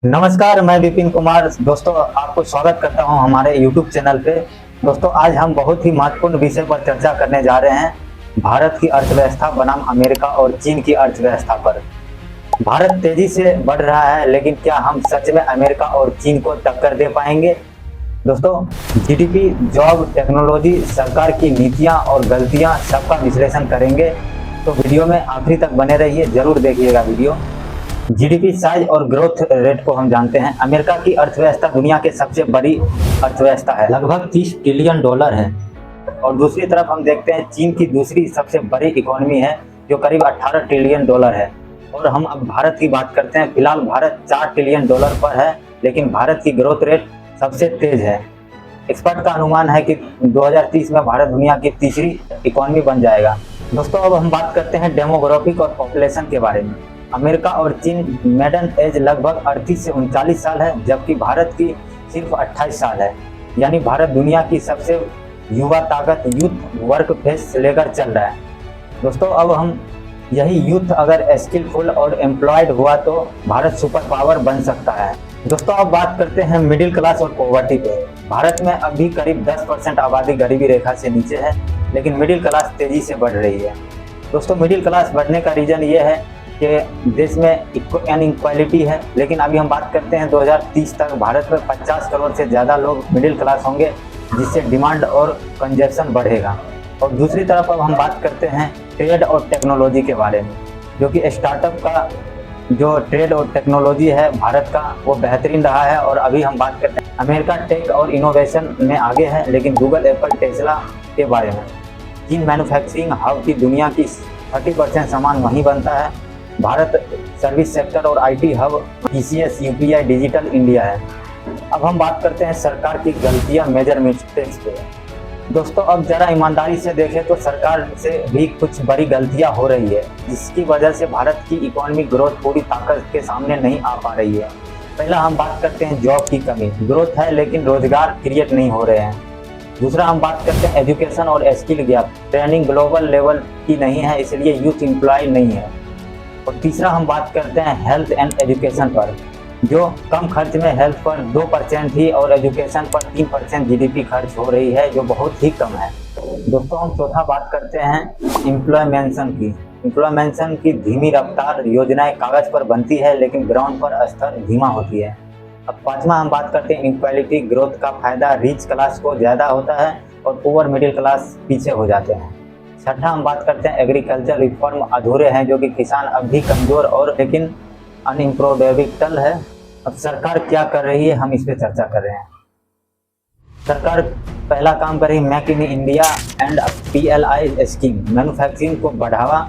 नमस्कार, मैं विपिन कुमार। दोस्तों, आपको स्वागत करता हूं हमारे YouTube चैनल पे। दोस्तों, आज हम बहुत ही महत्वपूर्ण विषय पर चर्चा करने जा रहे हैं, भारत की अर्थव्यवस्था बनाम अमेरिका और चीन की अर्थव्यवस्था पर। भारत तेजी से बढ़ रहा है, लेकिन क्या हम सच में अमेरिका और चीन को टक्कर दे पाएंगे? दोस्तों, जीडीपी, जॉब, टेक्नोलॉजी, सरकार की नीतियां और गलतियां, सबका विश्लेषण करेंगे। तो वीडियो में आखिरी तक बने रहिए, जरूर देखिएगा वीडियो। जीडीपी साइज और ग्रोथ रेट को हम जानते हैं। अमेरिका की अर्थव्यवस्था दुनिया के सबसे बड़ी अर्थव्यवस्था है, लगभग 30 ट्रिलियन डॉलर है। और दूसरी तरफ हम देखते हैं चीन की दूसरी सबसे बड़ी इकोनॉमी है, जो करीब 18 ट्रिलियन डॉलर है। और हम अब भारत की बात करते हैं। फिलहाल भारत 4 ट्रिलियन डॉलर पर है, लेकिन भारत की ग्रोथ रेट सबसे तेज है। एक्सपर्ट का अनुमान है कि 2030 में भारत दुनिया की तीसरी इकोनॉमी बन जाएगा। दोस्तों, अब हम बात करते हैं डेमोग्राफिक और पॉपुलेशन के बारे में। अमेरिका और चीन मेडन एज लगभग 38 से 39 साल है, जबकि भारत की सिर्फ 28 साल है। यानी भारत दुनिया की सबसे युवा ताकत, यूथ वर्क फेस लेकर चल रहा है। दोस्तों, अब हम यही यूथ अगर स्किलफुल और एम्प्लॉयड हुआ तो भारत सुपर पावर बन सकता है। दोस्तों, अब बात करते हैं मिडिल क्लास और पॉवर्टी पे। भारत में अभी करीब 10% आबादी गरीबी रेखा से नीचे है, लेकिन मिडिल क्लास तेजी से बढ़ रही है। दोस्तों, मिडिल क्लास बढ़ने का रीजन ये है कि देश में इनइक्वालिटी है। लेकिन अभी हम बात करते हैं 2030 तक भारत में 50 करोड़ से ज़्यादा लोग मिडिल क्लास होंगे, जिससे डिमांड और कंजप्शन बढ़ेगा। और दूसरी तरफ अब हम बात करते हैं ट्रेड और टेक्नोलॉजी के बारे में, जो कि स्टार्टअप का जो ट्रेड और टेक्नोलॉजी है भारत का, वो बेहतरीन रहा है। और अभी हम बात करते हैं अमेरिका टेक और इनोवेशन में आगे है, लेकिन गूगल, एप्पल, टेस्ला के बारे में। चीन मैन्युफैक्चरिंग हब की दुनिया की 30% सामान वहीं बनता है। भारत सर्विस सेक्टर और IT hub, TCS, UPI, digital India है। अब हम बात करते हैं सरकार की गलतियां, मेजर मिस्टेक्स पे। दोस्तों, अब जरा ईमानदारी से देखें तो सरकार से भी कुछ बड़ी गलतियां हो रही है, जिसकी वजह से भारत की इकोनॉमिक ग्रोथ पूरी ताकत के सामने नहीं आ पा रही है। पहला हम बात करते हैं जॉब की कमी। ग्रोथ है, लेकिन रोजगार क्रिएट नहीं हो रहे हैं। दूसरा हम बात करते हैं एजुकेशन और skill gap. Training global level की नहीं है, इसलिए यूथ एम्प्लॉय नहीं है। और तीसरा हम बात करते हैं हेल्थ एंड एजुकेशन पर, जो कम खर्च में हेल्थ पर 2% ही और एजुकेशन पर 3% जीडीपी खर्च हो रही है, जो बहुत ही कम है। दोस्तों, हम चौथा बात करते हैं एम्प्लॉयमेंशन की। एम्प्लॉयमेंशन की धीमी रफ्तार, योजनाएं कागज पर बनती है, लेकिन ग्राउंड पर स्तर धीमा होती है। अब पांचवा हम बात करते हैं इनक्वालिटी। ग्रोथ का फायदा रिच क्लास को ज़्यादा होता है और पुअर मिडिल क्लास पीछे हो जाते हैं। छठा हम बात करते हैं एग्रीकल्चर रिफॉर्म अधूरे हैं, जो कि किसान अब भी कमजोर और लेकिन अनइम्प्रूवेबल है। अब सरकार क्या कर रही है, हम इस पे चर्चा कर रहे हैं। सरकार पहला काम कर रही है make in India and PLI scheme, manufacturing को बढ़ावा।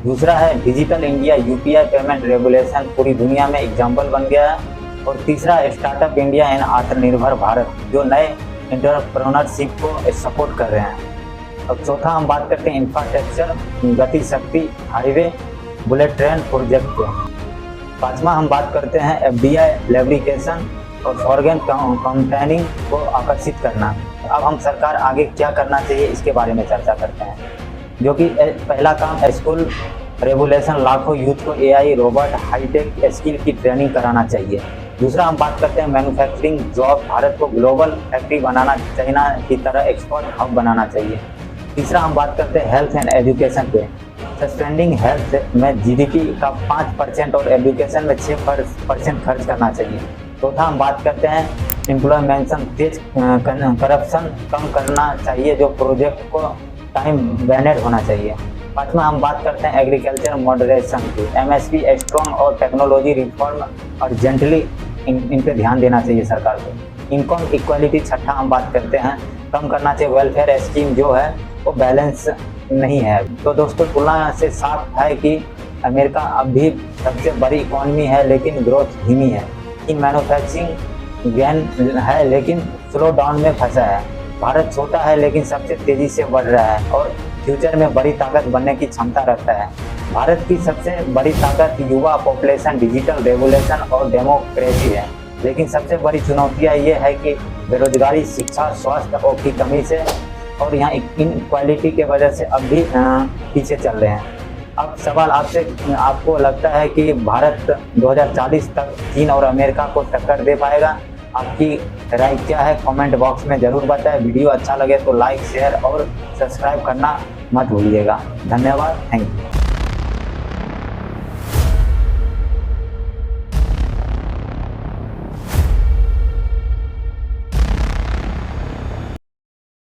दूसरा है digital India, UPI payment regulation पूरी दुनिया में एग्जाम्पल बन गया है। और तीसरा स्टार्टअप इंडिया एंड आत्मनिर्भर भारत, जो नए एंटरप्रेन्योरशिप को सपोर्ट कर रहे हैं। अब चौथा हम बात करते हैं इंफ्रास्ट्रक्चर, गति शक्ति, हाईवे, बुलेट ट्रेन प्रोजेक्ट पे। पांचवा हम बात करते हैं FDI लेब्रिकेशन और फॉरेन कंपनियों को आकर्षित करना। अब हम सरकार आगे क्या करना चाहिए इसके बारे में चर्चा करते हैं, जो कि पहला काम स्कूल रेगुलेशन, लाखों यूथ को AI, रोबोट, हाईटेक स्किल की ट्रेनिंग कराना चाहिए। दूसरा हम बात करते हैं मैन्युफैक्चरिंग जॉब, भारत को ग्लोबल फैक्ट्री बनाना, चाइना की तरह एक्सपोर्ट हब बनाना चाहिए। तीसरा हम बात करते हैं हेल्थ एंड एजुकेशन पे। सस्टेनिंग हेल्थ में जीडीपी का 5% और एजुकेशन में 6% खर्च करना चाहिए। चौथा हम बात करते हैं एम्प्लॉयमेंशन, तेज करप्शन कम करना चाहिए, जो प्रोजेक्ट को टाइम बैनेड होना चाहिए। पांचवा हम बात करते हैं एग्रीकल्चर मॉडरेशन की, MSP स्ट्रॉन्ग और टेक्नोलॉजी रिफॉर्म अर्जेंटली इन पे ध्यान देना चाहिए सरकार को। इनकम इक्वालिटी छठा हम बात करते हैं, कम करना चाहिए। वेलफेयर स्कीम जो है वो बैलेंस नहीं है। तो दोस्तों, तुलना से साफ है कि अमेरिका अभी सबसे बड़ी इकोनॉमी है, लेकिन ग्रोथ धीमी है। इन मैन्युफैक्चरिंग गेन है, लेकिन स्लो डाउन में फंसा है। भारत छोटा है, लेकिन सबसे तेजी से बढ़ रहा है और फ्यूचर में बड़ी ताकत बनने की क्षमता रखता है। भारत की सबसे बड़ी ताकत युवा, पॉपुलेशन, डिजिटल रेगुलेशन और डेमोक्रेसी है। लेकिन सबसे बड़ी चुनौतियाँ ये है कि बेरोजगारी, शिक्षा, स्वास्थ्य की कमी से और यहाँ इनक्वालिटी के वजह से अब भी पीछे चल रहे हैं। अब सवाल आपसे, आपको लगता है कि भारत 2040 तक चीन और अमेरिका को टक्कर दे पाएगा? आपकी राय क्या है कमेंट बॉक्स में ज़रूर बताएं। वीडियो अच्छा लगे तो लाइक शेयर और सब्सक्राइब करना मत भूलिएगा। धन्यवाद, थैंक यू।